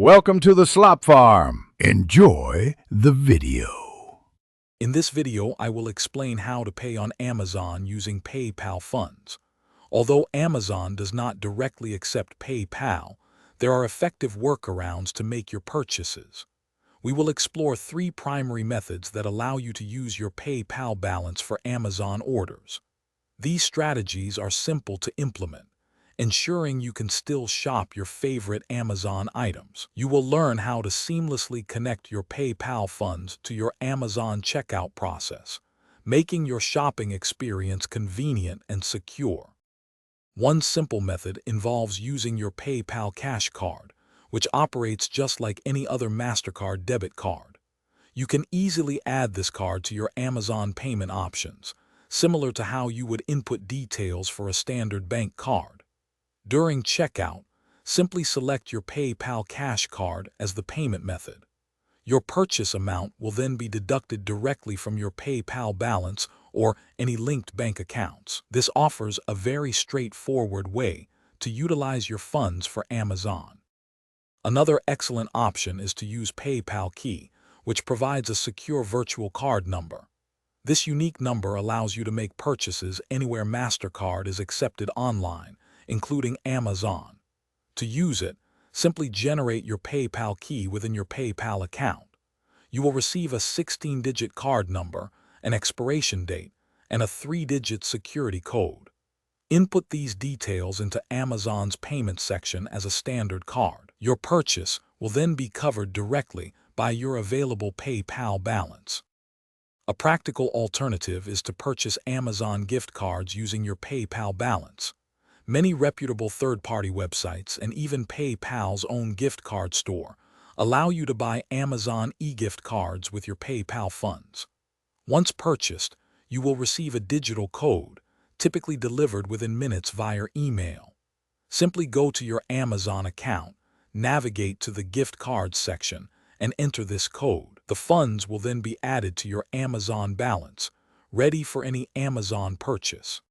Welcome to the Slop Farm. Enjoy the video. In this video, I will explain how to pay on Amazon using PayPal funds. Although Amazon does not directly accept PayPal, there are effective workarounds to make your purchases. We will explore 3 primary methods that allow you to use your PayPal balance for Amazon orders. These strategies are simple to implement, ensuring you can still shop your favorite Amazon items. You will learn how to seamlessly connect your PayPal funds to your Amazon checkout process, making your shopping experience convenient and secure. One simple method involves using your PayPal Cash Card, which operates just like any other MasterCard debit card. You can easily add this card to your Amazon payment options, similar to how you would input details for a standard bank card. During checkout, simply select your PayPal Cash Card as the payment method. Your purchase amount will then be deducted directly from your PayPal balance or any linked bank accounts. This offers a very straightforward way to utilize your funds for Amazon. Another excellent option is to use PayPal Key, which provides a secure virtual card number. This unique number allows you to make purchases anywhere MasterCard is accepted online, including Amazon. To use it, simply generate your PayPal key within your PayPal account. You will receive a 16-digit card number, an expiration date, and a 3-digit security code. Input these details into Amazon's payment section as a standard card. Your purchase will then be covered directly by your available PayPal balance. A practical alternative is to purchase Amazon gift cards using your PayPal balance. Many reputable third-party websites and even PayPal's own gift card store allow you to buy Amazon e-gift cards with your PayPal funds. Once purchased, you will receive a digital code, typically delivered within minutes via email. Simply go to your Amazon account, navigate to the gift cards section, and enter this code. The funds will then be added to your Amazon balance, ready for any Amazon purchase.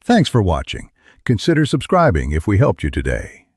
Thanks for watching. Consider subscribing if we helped you today.